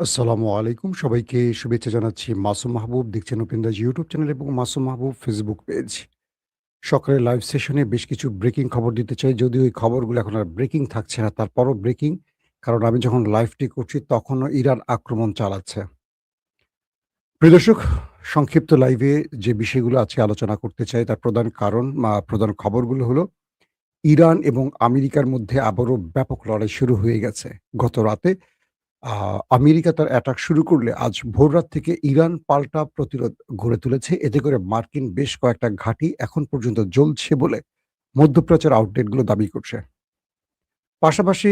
আসসালামু আলাইকুম। সবাইকে শুভেচ্ছা জানাচ্ছি। মাসুম মাহবুব দেখছেন ওপেনদাজ ইউটিউব চ্যানেল এবং মাসুম মাহবুব ফেসবুক পেজ। সকালের লাইভ সেশনে বেশ কিছু ব্রেকিং খবর দিতে চাই। যদিও এই খবরগুলো এখন আর ব্রেকিং থাকছে না, তারপরও ব্রেকিং। কারণ আমি যখন লাইভটি করছি তখনও ইরান আক্রমণ চালাচ্ছে। প্রিয় দর্শক, সংক্ষিপ্ত লাইভে যে বিষয়গুলো আজকে আলোচনা করতে চাই তার প্রধান কারণ প্রধান খবরগুলো হলো ইরান এবং আমেরিকার মধ্যে আবারও ব্যাপক লড়াই শুরু হয়ে গেছে। গত রাতে আ আমেরিকা তার অ্যাটাক শুরু করলে আজ ভোররাত থেকে ইরান পাল্টা প্রতিরোধ গড়ে তুলেছে। এতে করে মার্কিন বেশ কয়েকটা ঘাঁটি এখন পর্যন্ত জ্বলছে বলে মধ্যপ্রাচ্যের আউটলেটগুলো দাবি করছে। পাশাপাশি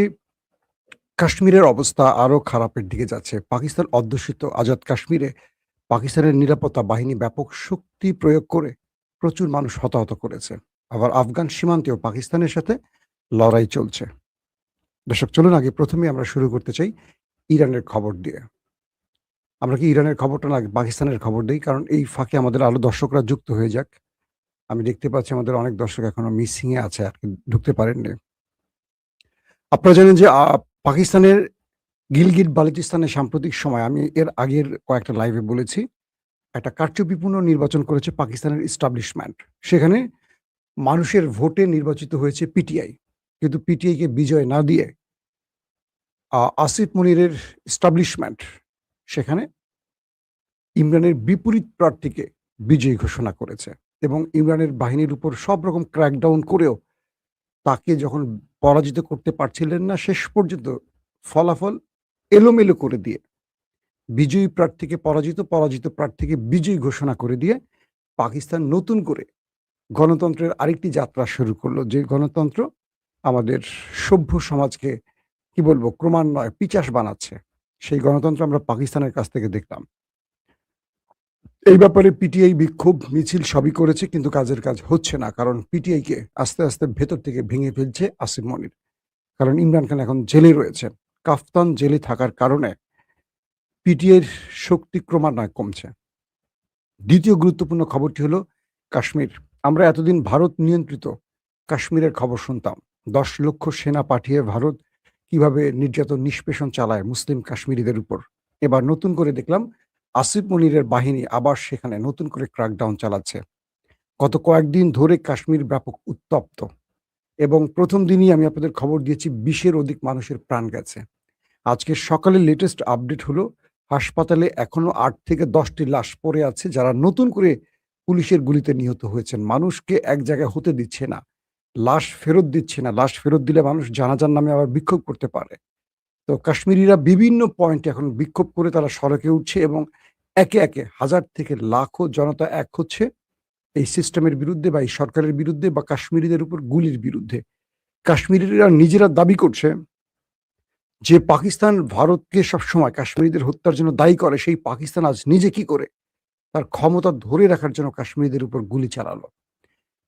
কাশ্মীরের অবস্থা আরও খারাপের দিকে যাচ্ছে। পাকিস্তান অধ্যুষিত আজাদ কাশ্মীরে পাকিস্তানের নিরাপত্তা বাহিনী ব্যাপক শক্তি প্রয়োগ করে প্রচুর মানুষ হতাহত করেছে। আবার আফগান সীমান্তেও পাকিস্তানের সাথে লড়াই চলছে। দর্শক, চলুন আগে ১ম এই আমরা শুরু করতে চাই ইরানের খবর দিয়ে। আমরা কি ইরানের খবরটা না পাকিস্তানের খবর দেই? কারণ এই ফাঁকে আমাদের আরো দর্শকরা যুক্ত হয়ে যাক। আমি দেখতে পাচ্ছি আমাদের অনেক দর্শক এখনো মিসিং এ আছে, আরকি ঢুকতে পারেননি। আপনারা জানেন যে পাকিস্তানের গিলগিট বালুচিস্তানে সাম্প্রতিক সময় আমি এর আগের কয়েকটা লাইভে বলেছি, একটা কারচুপিপূর্ণ নির্বাচন করেছে পাকিস্তানের এস্টাবলিশমেন্ট। সেখানে মানুষের ভোটে নির্বাচিত হয়েছে পিটিআই। কিন্তু পিটিআইকে বিজয় না দিয়ে আসিফ মনিরের এস্টাবলিশমেন্ট সেখানে ইমরানের বিপরীত প্রার্থীকে বিজয়ী ঘোষণা করেছে এবং ইমরানের বাহিনীর উপর সব রকম ক্র্যাকডাউন করেও তাকে যখন পরাজিত করতে পারছিলেন না, শেষ পর্যন্ত ফলাফল এলোমেলো করে দিয়ে বিজয়ী প্রার্থীকে পরাজিত, পরাজিত প্রার্থীকে বিজয়ী ঘোষণা করে দিয়ে পাকিস্তান নতুন করে গণতন্ত্রের আরেকটি যাত্রা শুরু করলো। যে গণতন্ত্র আমাদের সভ্য সমাজকে কি বলবো ক্রমান্বয়ে পিচাস বানাচ্ছে। সেই গণতন্ত্র আমরা পাকিস্তানের কাছ থেকে দেখলাম। এই ব্যাপারে পিটিআই বিক্ষোভ মিছিল সবই করেছে, কিন্তু কাজের কাজ হচ্ছে না। কারণ পিটিআইকে আস্তে, আস্তে ভেতর থেকে ভেঙে ফেলছে আসিফ মনির। কারণ ইমরান খান এখন জেলে রয়েছেন। কাফতান জেলে থাকার কারণে পিটিআইর শক্তি ক্রমান্বয়ে কমছে। দ্বিতীয় গুরুত্বপূর্ণ খবরটি হলো কাশ্মীর। আমরা এতদিন ভারত নিয়ন্ত্রিত কাশ্মীরের খবর শুনতাম। ১০ লক্ষ সেনা পাঠিয়ে ভারত কিভাবে নির্যাতন নিষ্পেষণ চালায় মুসলিম কাশ্মীরিদের উপর। এবার নতুন করে দেখলাম আসিফ মনিরের বাহিনী আবার সেখানে নতুন করে ক্র্যাকডাউন চালাচ্ছে। গত কয়েকদিন ধরে কাশ্মীর ব্যাপক উত্তপ্ত এবং ১ম দিনই আমি আপনাদের খবর দিয়েছি ২০-এর অধিক মানুষের প্রাণ গেছে। আজকে সকালে লেটেস্ট আপডেট হলো হাসপাতালে এখনো ৮ থেকে ১০ টি লাশ পড়ে আছে যারা নতুন করে পুলিশের গুলিতে নিহত হয়েছেন। মানুষকে এক জায়গায় হতে দিচ্ছে না। লাশ ফেরত দিচ্ছে না। লাশ ফেরত দিলে মানুষ জানাজার নামে আবার বিক্ষোভ করতে পারে। তো কাশ্মীরিরা বিভিন্ন পয়েন্টে এখন বিক্ষোভ করে তারা সড়কে উঠছে এবং একে, একে হাজার থেকে লাখো জনতা এক হচ্ছে এই সিস্টেমের বিরুদ্ধে বা এই সরকারের বিরুদ্ধে বা কাশ্মীরিদের উপর গুলির বিরুদ্ধে। কাশ্মীরিরা নিজেরা দাবি করছে যে পাকিস্তান ভারতকে সবসময় কাশ্মীরিদের হত্যার জন্য দায়ী করে, সেই পাকিস্তান আজ নিজে কি করে তার ক্ষমতা ধরে রাখার জন্য কাশ্মীরিদের উপর গুলি চালালো।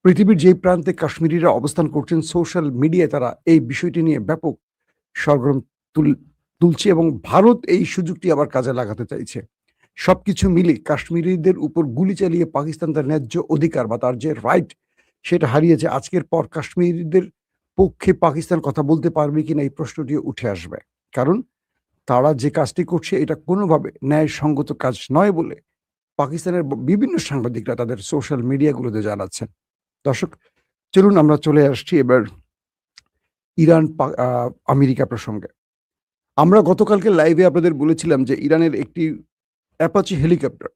পৃথিবীর যেই প্রান্তে কাশ্মীরিরা অবস্থান করছেন সোশ্যাল মিডিয়ায় তারা এই বিষয়টি নিয়ে ব্যাপক সরগরম তুলছে এবং ভারত এই সুযোগটি আবার কাজে লাগাতে চাইছে। সবকিছু মিলে কাশ্মীরিদের উপর গুলি চালিয়ে পাকিস্তান তার ন্যায্য অধিকার বা তার যে রাইট সেটা হারিয়েছে। আজকের পর কাশ্মীরিদের পক্ষে পাকিস্তান কথা বলতে পারবে কিনা এই প্রশ্নটিও উঠে আসবে। কারণ তারা যে কাজটি করছে এটা কোনোভাবে ন্যায়সঙ্গত কাজ নয় বলে পাকিস্তানের বিভিন্ন সাংবাদিকরা তাদের সোশ্যাল মিডিয়াগুলোতে জানাচ্ছেন। দর্শক, চলুন আমরা চলে আসছি এবার ইরান আমেরিকা প্রসঙ্গে। আমরা গতকালকে লাইভে আপনাদের বলেছিলাম যে ইরানের একটি অ্যাপাচি হেলিকপ্টার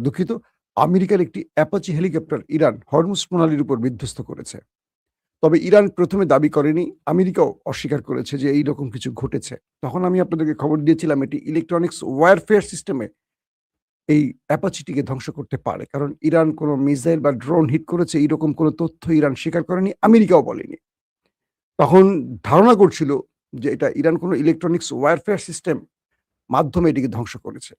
দুঃখিত, আমেরিকার একটি অ্যাপাচি হেলিকপ্টার ইরান হরমুজ প্রণালীর উপর বিধ্বস্ত করেছে। তবে ইরান ১ম এ দাবি করেনি, আমেরিকাও অস্বীকার করেছে যে এইরকম কিছু ঘটেছে। তখন আমি আপনাদেরকে খবর দিয়েছিলাম এটি ইলেকট্রনিক্স ওয়্যারফেয়ার সিস্টেমে এই অ্যাপাচিটিকে ধ্বংস করতে পারে। কারণ ইরান কোনো মিসাইল বা ড্রোন হিট করেছে এইরকম কোনো তথ্য ইরান স্বীকার করেনি, আমেরিকাও বলেনি। তখন ধারণা করছিল যে এটা ইরান কোনো ইলেকট্রনিক্স ওয়্যারফেয়ার সিস্টেম মাধ্যমে এটিকে ধ্বংস করেছে।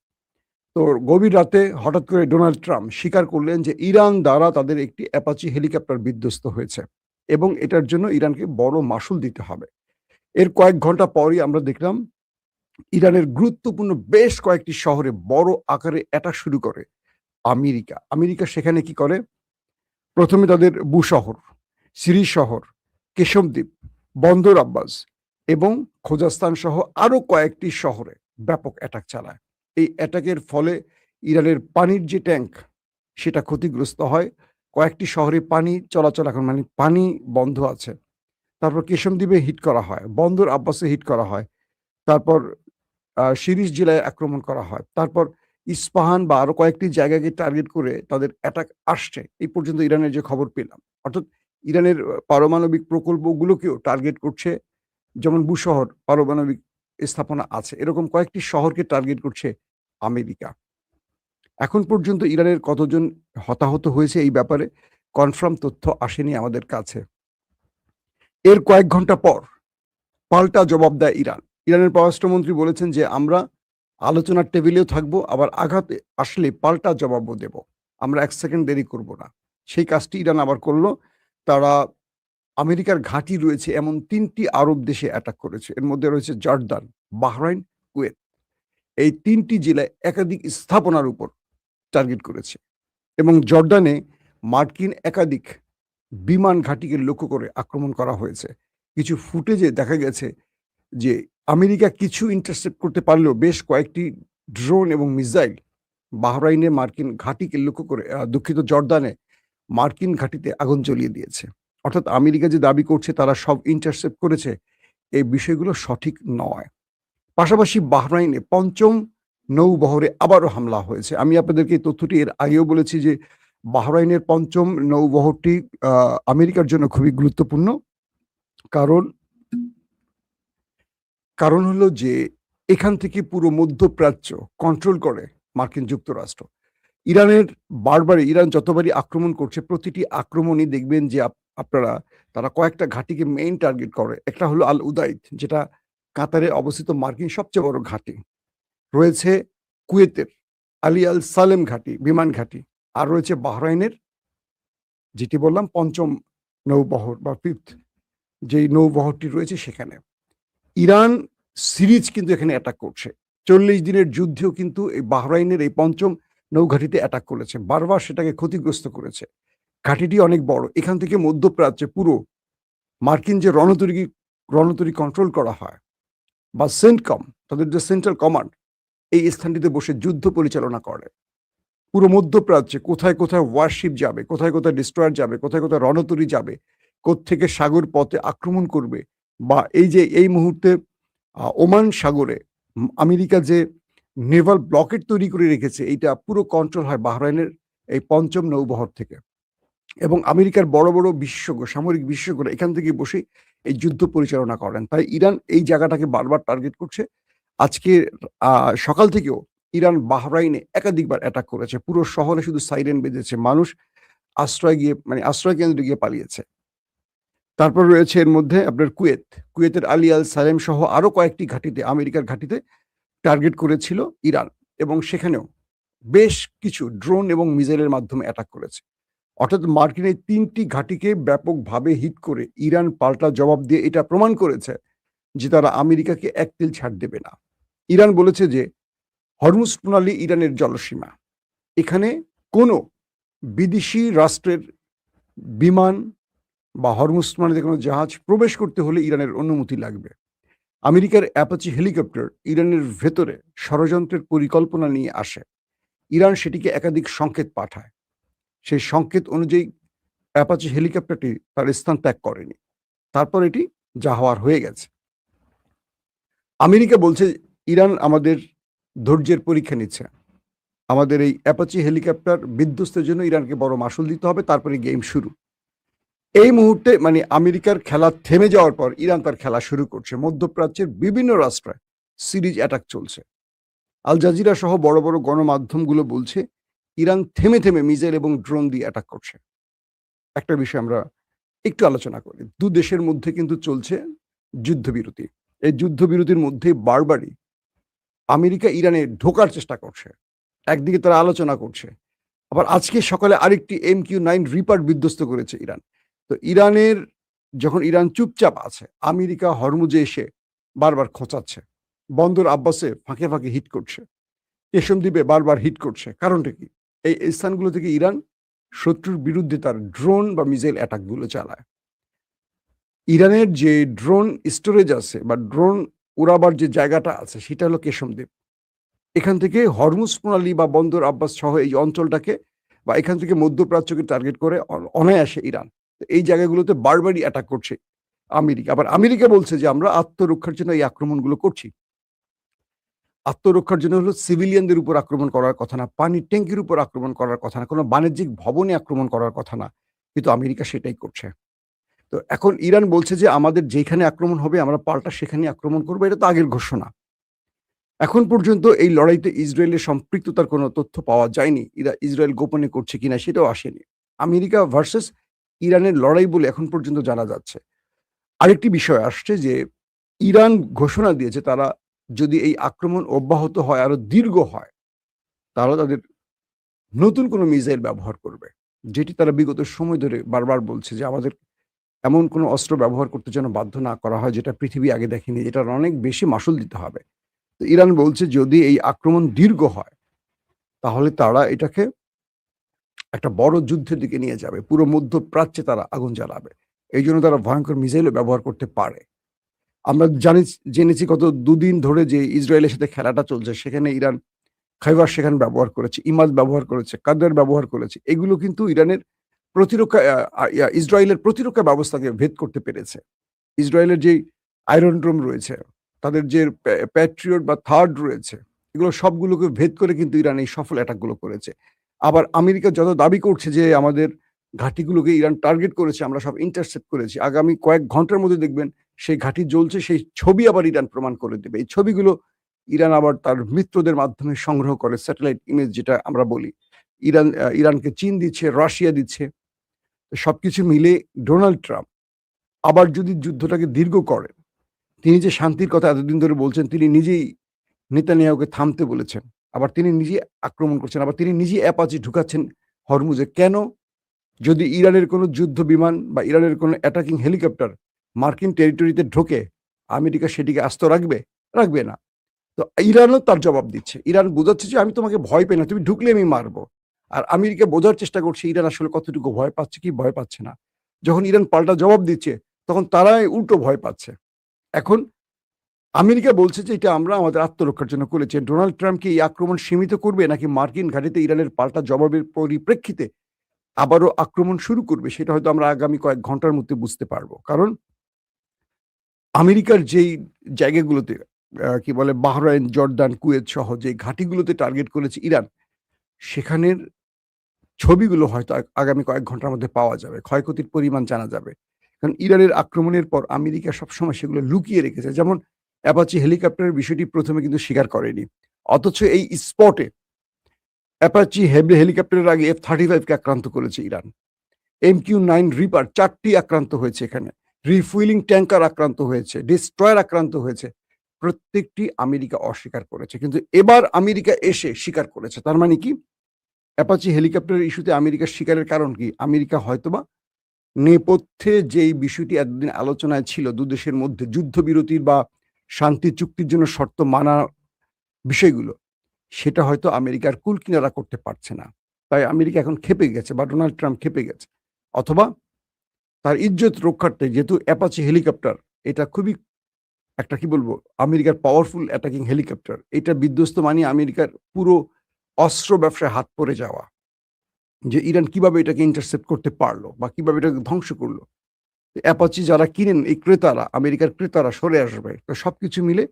তো গভীর রাতে হঠাৎ করে ডোনাল্ড ট্রাম্প স্বীকার করলেন যে ইরান দ্বারা তাদের একটি অ্যাপাচি হেলিকপ্টার বিধ্বস্ত হয়েছে এবং এটার জন্য ইরানকে বড় মাশুল দিতে হবে। এর কয়েক ঘন্টা পরই আমরা দেখলাম ইরানের গুরুত্বপূর্ণ বেশ কয়েকটি শহরে বড় আকারে অ্যাটাক শুরু করে আমেরিকা। আমেরিকা সেখানে কি করে? ১ম এ তাদের শহর, সিরি শহর, কেশমদ্বীপ, বন্দর আব্বাস এবং খোজাস্তান সহ আরো কয়েকটি শহরে ব্যাপক অ্যাটাক চালায়। এই অ্যাটাকের ফলে ইরানের পানির যে ট্যাঙ্ক সেটা ক্ষতিগ্রস্ত হয়। কয়েকটি শহরে পানি চলাচল এখন মানে পানি বন্ধ আছে। তারপর কেশমদ্বীপে হিট করা হয়। বন্দর আব্বাসে হিট করা হয়। তারপর শিরিষ জেলায় আক্রমণ করা হয়। তারপর ইস্পাহান বা আরো কয়েকটি জায়গাকে টার্গেট করে তাদের অ্যাটাক আসছে। এই পর্যন্ত ইরানের যে খবর পেলাম। অর্থাৎ ইরানের পারমাণবিক প্রকল্পগুলোকেও টার্গেট করছে। যেমন বুশহর পারমাণবিক স্থাপনা আছে। এরকম কয়েকটি শহরকে টার্গেট করছে আমেরিকা। এখন পর্যন্ত ইরানের কতজন হতাহত হয়েছে এই ব্যাপারে কনফার্ম তথ্য আসেনি আমাদের কাছে। এর কয়েক ঘন্টা পর পাল্টা জবাব দেয় ইরান। ইরানের পররাষ্ট্রমন্ত্রী বলেছেন যে, "আমরা আলোচনার টেবিলেও থাকবো, আবার আঘাত আসলে পাল্টা জবাবও দেব। আমরা ১ সেকেন্ড দেরি করব না।" সেই কাজটি ইরান আবার করল। তারা আমেরিকার ঘাঁটি রয়েছে এমন ৩ টি আরব দেশে অ্যাটাক করেছে। এর মধ্যে রয়েছে জর্দান, বাহরাইন, কুয়েত। এই ৩ টি জেলায় একাধিক স্থাপনার উপর টার্গেট করেছে এবং জর্দানে মার্কিন একাধিক বিমান ঘাঁটিকে লক্ষ্য করে আক্রমণ করা হয়েছে। কিছু ফুটেজে দেখা গেছে যে আমেরিকা কিছু ইন্টারসেপ্ট করতে পারলেও বেশ কয়েকটি ড্রোন এবং মিসাইল বাহরাইনে মার্কিন ঘাঁটিকে লক্ষ্য করে দুঃখিত জর্দানে মার্কিন ঘাঁটিতে আগুন জ্বলিয়ে দিয়েছে। অর্থাৎ আমেরিকা যে দাবি করছে তারা সব ইন্টারসেপ্ট করেছে, এই বিষয়গুলো সঠিক নয়। পাশাপাশি বাহরাইনে ৫ম নৌবহরে আবারও হামলা হয়েছে। আমি আপনাদেরকে এই তথ্যটি এর আগেও বলেছি যে বাহরাইনের ৫ম নৌবহরটি আমেরিকার জন্য খুবই গুরুত্বপূর্ণ। কারণ হলো যে এখান থেকে পুরো মধ্যপ্রাচ্য কন্ট্রোল করে মার্কিন যুক্তরাষ্ট্র। ইরান যতবারই আক্রমণ করছে প্রতিটি আক্রমণই দেখবেন যে তারা কয়েকটা ঘাঁটিকে মেইন টার্গেট করে। একটা হলো আল উদাইদ, যেটা কাতারে অবস্থিত মার্কিন সবচেয়ে বড় ঘাঁটি। রয়েছে কুয়েতের আলী আল সালেম ঘাঁটি, বিমান ঘাঁটি। আর রয়েছে বাহরাইনের যেটি বললাম ৫ম নৌবহর বা 5th যেই নৌবহরটি রয়েছে সেখানে। ইরান সিরিজ কিন্তু এখানে অ্যাটাক করছে। ৪০ দিনের যুদ্ধেও কিন্তু এই বাহরাইনের এই ৫ম নৌঘাঁটিতে অ্যাটাক করেছে। বারবার সেটাকে ক্ষতিগ্রস্ত করেছে। ঘাঁটিটি অনেক বড়। এখান থেকে মধ্যপ্রাচ্যে পুরো মার্কিন যে রণতরী কন্ট্রোল করা হয় বা সেন্টকম, তাদের যে সেন্ট্রাল কমান্ড, এই স্থানটিতে বসে যুদ্ধ পরিচালনা করে। পুরো মধ্যপ্রাচ্যে কোথায় কোথায় ওয়ারশিপ যাবে, কোথায় কোথায় ডিস্ট্রয়ার যাবে, কোথায় কোথায় রণতরী যাবে, কোত্থেকে সাগর পথে আক্রমণ করবে, বা এই যে এই মুহূর্তে ওমান সাগরে আমেরিকা যে নেভাল ব্লকেট তৈরি করে রেখেছে, এইটা পুরো কন্ট্রোল হয় বাহরাইনের এই ৫ম নৌবহর থেকে। এবং আমেরিকার বড় বড় বিশেষজ্ঞ, সামরিক বিশেষজ্ঞরা এখান থেকে বসে এই যুদ্ধ পরিচালনা করেন। তাই ইরান এই জায়গাটাকে বারবার টার্গেট করছে। আজকে সকাল থেকেও ইরান বাহরাইনে একাধিকবার অ্যাটাক করেছে। পুরো শহরে শুধু সাইরেন বেজেছে। মানুষ আশ্রয় কেন্দ্রে গিয়ে পালিয়েছে। তারপর রয়েছে এর মধ্যে আপনার কুয়েতের আলী আল সালেম সহ আরো কয়েকটি ঘাঁটিতে, আমেরিকার ঘাঁটিতে টার্গেট করেছিল ইরান এবং সেখানেও বেশ কিছু ড্রোন এবং মিসাইলের মাধ্যমে অ্যাটাক করেছে। অর্থাৎ মার্কিন এই ৩টি ঘাঁটিকে ব্যাপকভাবে হিট করে ইরান পাল্টা জবাব দিয়ে এটা প্রমাণ করেছে যে তারা আমেরিকাকে এক তিল ছাড় দেবে না। ইরান বলেছে যে হরমুজ প্রণালী ইরানের জলসীমা। এখানে কোনো বিদেশি রাষ্ট্রের বিমান বা হরমুজ প্রণালীতে কোনো জাহাজ প্রবেশ করতে হলে ইরানের অনুমতি লাগবে। আমেরিকার অ্যাপাচি হেলিকপ্টার ইরানের ভেতরে ষড়যন্ত্রের পরিকল্পনা নিয়ে আসে। ইরান সেটিকে একাধিক সংকেত পাঠায়। সেই সংকেত অনুযায়ী অ্যাপাচি হেলিকপ্টারটি তার স্থান ত্যাগ করেনি। তারপর এটি যা হওয়ার হয়ে গেছে। আমেরিকা বলছে ইরান আমাদের ধৈর্যের পরীক্ষা নিচ্ছে। আমাদের এই অ্যাপাচি হেলিকপ্টার বিধ্বস্তের জন্য ইরানকে বড় মাশুল দিতে হবে, তারপরে গেম শুরু। এই মুহূর্তে আমেরিকার খেলা থেমে যাওয়ার পর ইরান তার খেলা শুরু করছে। মধ্যপ্রাচ্যের বিভিন্ন রাষ্ট্রে সিরিজ অ্যাটাক চলছে। আল জাজিরা সহ বড় বড় গণমাধ্যমগুলো বলছে ইরান থেমে থেমে মিসাইল এবং ড্রোন দিয়ে অ্যাটাক করছে। একটা বিষয় আমরা একটু আলোচনা করি। দু দেশের মধ্যে কিন্তু চলছে যুদ্ধবিরতি। এই যুদ্ধবিরতির মধ্যে বারবারই আমেরিকা ইরানে ঢোকার চেষ্টা করছে। একদিকে তারা আলোচনা করছে, আবার আজকে সকালে আরেকটি MQ-9 রিপার বিধ্বস্ত করেছে ইরান। তো যখন ইরান চুপচাপ আছে, আমেরিকা হরমুজে এসে বারবার খোঁচাচ্ছে। বন্দর আব্বাসে ফাঁকে ফাঁকে হিট করছে। কেশমদ্বীপে বারবার হিট করছে। কারণটা কি? এই স্থানগুলো থেকে ইরান শত্রুর বিরুদ্ধে তার ড্রোন বা মিসাইল অ্যাটাকগুলো চালায়। ইরানের যে ড্রোন স্টোরেজ আছে বা ড্রোন ওড়াবার যে জায়গাটা আছে সেটা হলো কেশম দ্বীপ। এখান থেকে হরমুজ প্রণালী বা বন্দর আব্বাস সহ এই অঞ্চলটাকে বা এখান থেকে মধ্যপ্রাচ্যকে টার্গেট করে অনায়াসে ইরান এই জায়গাগুলোতে বারবারই অ্যাটাক করছে আমেরিকা। আবার আমেরিকা বলছে যে আমরা আত্মরক্ষার জন্য এই আক্রমণগুলো করছি। আত্মরক্ষার জন্য হলো সিভিলিয়ানদের উপর আক্রমণ করার কথা না, পানির ট্যাঙ্কির উপর আক্রমণ করার কথা না, কোনো বাণিজ্যিক ভবনে আক্রমণ করার কথা না। কিন্তু আমেরিকা সেটাই করছে। তো এখন ইরান বলছে যে আমাদের যেখানে আক্রমণ হবে আমরা পাল্টা সেখানেই আক্রমণ করব। এটা তো আগের ঘোষণা। এখন পর্যন্ত এই লড়াইতে ইসরায়েলের সম্পৃক্ততার কোনো তথ্য পাওয়া যায়নি। ইসরায়েল গোপনে করছে কিনা সেটাও আসেনি। আমেরিকা ভার্সাস ইরানের লড়াই বলে এখন পর্যন্ত জানা যাচ্ছে। আরেকটি বিষয় আসছে যে ইরান ঘোষণা দিয়েছে তারা যদি এই আক্রমণ অব্যাহত হয়, আরো দীর্ঘ হয়, তাহলে তাদের নতুন কোনো মিসাইল ব্যবহার করবে। যেটি তারা বিগত সময় ধরে বারবার বলছে যে আমাদের এমন কোনো অস্ত্র ব্যবহার করতে যেন বাধ্য না করা হয় যেটা পৃথিবী আগে দেখেনি। এটার অনেক বেশি মাশুল দিতে হবে। তো ইরান বলছে যদি এই আক্রমণ দীর্ঘ হয়, তাহলে তারা এটাকে একটা বড় যুদ্ধের দিকে নিয়ে যাবে। পুরো মধ্যপ্রাচ্যে তারা আগুন জ্বালাবে। এইজন্য তারা ভয়ংকর মিসাইলও ব্যবহার করতে পারে। আমরা জেনেছি গত ২ দিন ধরে যে ইসরায়েলের সাথে খেলাটা চলছে, সেখানে ইরান খাইবার সেখান ব্যবহার করেছে, ইমাদ ব্যবহার করেছে, কাদের ব্যবহার করেছে। এগুলো কিন্তু ইরানের প্রতিরক্ষা ইসরায়েলের প্রতিরক্ষা ব্যবস্থাকে ভেদ করতে পেরেছে। ইসরায়েলের যেই আয়রন ডোম রয়েছে, তাদের যে প্যাট্রিয়ট বা থার্ড রয়েছে, এগুলো সবগুলোকে ভেদ করে কিন্তু ইরান এই সফল অ্যাটাকগুলো করেছে। আবার আমেরিকা যত দাবি করছে যে আমাদের ঘাঁটিগুলোকে ইরান টার্গেট করেছে, আমরা সব ইন্টারসেপ্ট করেছি। আগামী কয়েক ঘন্টার মধ্যে দেখবেন সেই ঘাঁটি জ্বলছে, সেই ছবি আবার ইরান প্রমাণ করে দেবে। এই ছবিগুলো ইরান আবার তার মিত্রদের মাধ্যমে সংগ্রহ করে, স্যাটেলাইট ইমেজ যেটা আমরা বলি। ইরানকে চীন দিচ্ছে, রাশিয়া দিচ্ছে। সবকিছু মিলে ডোনাল্ড ট্রাম্প আবার যদি যুদ্ধটাকে দীর্ঘ করেন, তিনি যে শান্তির কথা এতদিন ধরে বলছেন, তিনি নিজেই নেতানিয়াহুকে থামতে বলেছেন। আবার তিনি নিজেই আক্রমণ করছেন। আবার তিনি নিজেই অ্যাপাচি ঢুকাচ্ছেন হরমুজে। কেন? যদি ইরানের কোনো যুদ্ধ বিমান বা ইরানের কোনো অ্যাটাকিং হেলিকপ্টার মার্কিন টেরিটরিতে ঢোকে, আমেরিকা সেটিকে আস্ত রাখবে? রাখবে না। তো ইরানও তার জবাব দিচ্ছে। ইরান বোঝাচ্ছে যে আমি তোমাকে ভয় পাই না, তুমি ঢুকলে আমি মারবো। আর আমেরিকা বোঝার চেষ্টা করছে ইরান আসলে কতটুকু ভয় পাচ্ছে কি ভয় পাচ্ছে না। যখন ইরান পাল্টা জবাব দিচ্ছে, তখন তারাই উল্টো ভয় পাচ্ছে। এখন আমেরিকা বলছে যে এটা আমরা আমাদের আত্মরক্ষার জন্য করেছি। ডোনাল্ড ট্রাম্প কি এই আক্রমণ সীমিত করবে নাকি মার্কিন ঘাঁটিতে ইরানের পাল্টা জবাবের পরিপ্রেক্ষিতে আবারও আক্রমণ শুরু করবে, সেটা হয়তো আমরা আগামী কয়েক ঘন্টার মধ্যে বুঝতে পারবো। কারণ আমেরিকার যেই জায়গাগুলোতে কি বলে বাহরাইন, জর্দান, কুয়েত সহ যে ঘাঁটিগুলোতে টার্গেট করেছে ইরান, সেখানের ছবিগুলো হয়তো আগামী কয়েক ঘন্টার মধ্যে পাওয়া যাবে। ক্ষয়ক্ষতির পরিমাণ জানা যাবে। কারণ ইরানের আক্রমণের পর আমেরিকা সবসময় সেগুলো লুকিয়ে রেখেছে। যেমন অ্যাপাচি হেলিকপ্টারের বিষয়টি ১ম এ কিন্তু স্বীকার করেনি। অথচ এই স্পটে অ্যাপাচি হেলিকপ্টারের আগে F-35 কে আক্রান্ত করেছে ইরান। MQ-9 রিপার ৪ টি আক্রান্ত হয়েছে এখানে। রিফুয়েলিং ট্যাঙ্কার আক্রান্ত হয়েছে, ডেস্ট্রয়ার আক্রান্ত হয়েছে। প্রত্যেকটি আমেরিকা অস্বীকার করেছে। কিন্তু এবার আমেরিকা এসে স্বীকার করেছে। তার মানে কি? অ্যাপাচি হেলিকপ্টারের ইস্যুতে আমেরিকার স্বীকারের কারণ কি? আমেরিকা হয়তোবা নেপথ্যে যেই বিষয়টি এতদিন আলোচনায় ছিল ২ দেশের মধ্যে যুদ্ধবিরতির বা শান্তি চুক্তির জন্য শর্ত মানা বিষয়গুলো, সেটা হয়তো আমেরিকার কুল কিনারা করতে পারছে না। তাই আমেরিকা এখন ক্ষেপে গেছে বা ডোনাল্ড ট্রাম্প ক্ষেপে গেছে। অথবা তার ইজ্জত রক্ষার্থে যেহেতু অ্যাপাচি হেলিকপ্টার এটা খুবই একটা কি বলবো আমেরিকার পাওয়ারফুল অ্যাটাকিং হেলিকপ্টার। এটা বিধ্বস্ত মানিয়ে আমেরিকার পুরো অস্ত্র ব্যবসায় হাত পড়ে যাওয়া। যে ইরান কিভাবে এটাকে ইন্টারসেপ্ট করতে পারলো বা কিভাবে এটাকে ধ্বংস করলো। অ্যাপাচি যারা কিনেন এই ক্রেতারা, আমেরিকার ক্রেতারা সরে আসবে। তো সবকিছু মিলে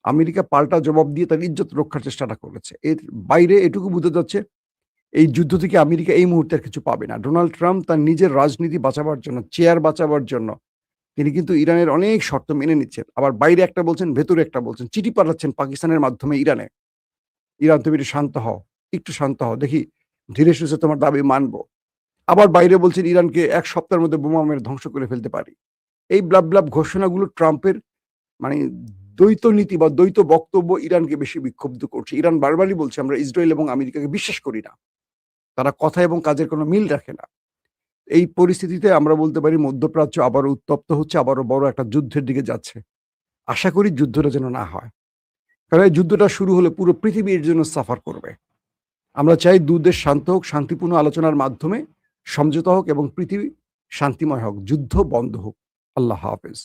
আমেরিকা পাল্টা জবাব দিয়ে তার ইজ্জত রক্ষার চেষ্টাটা করেছে। এর বাইরে এটুকু বোঝা যাচ্ছে এই যুদ্ধ থেকে আমেরিকা এই মুহূর্তে আর কিছু পাবে না। ডোনাল্ড ট্রাম্প তার নিজের রাজনীতি বাঁচাবার জন্য, চেয়ার বাঁচাবার জন্য তিনি কিন্তু ইরানের অনেক শর্ত মেনে নিচ্ছেন। আবার বাইরে একটা বলছেন, ভেতরে একটা বলছেন। চিঠি পাঠাচ্ছেন পাকিস্তানের মাধ্যমে ইরানে। ইরান তুমি একটু শান্ত হও, একটু শান্ত হও। দেখি ধীরে সুস্থে তোমার দাবি মানবো। আবার বাইরে বলছেন ইরানকে ১ সপ্তাহের মধ্যে বোমা মেরে ধ্বংস করে ফেলতে পারি। এই ব্লাব ঘোষণাগুলো ট্রাম্পের মানে দ্বৈত নীতি বা দ্বৈত বক্তব্য ইরানকে বেশি বিক্ষুব্ধ করছে। ইরান বারবারই বলছে আমরা ইসরায়েল এবং আমেরিকাকে বিশ্বাস করি না। তারা কথা এবং কাজের কোনো মিল রাখে না। এই পরিস্থিতিতে আমরা বলতে পারি মধ্যপ্রাচ্য আবারও উত্তপ্ত হচ্ছে, আবারও বড় একটা যুদ্ধের দিকে যাচ্ছে। আশা করি যুদ্ধটা যেন না হয়। কারণ এই যুদ্ধটা শুরু হলে পুরো পৃথিবী এর জন্য সাফার করবে। আমরা চাই ২ দেশ শান্ত হোক, শান্তিপূর্ণ আলোচনার মাধ্যমে সমঝোতা হোক এবং পৃথিবী শান্তিময় হোক। যুদ্ধ বন্ধ হোক। আল্লাহ হাফেজ।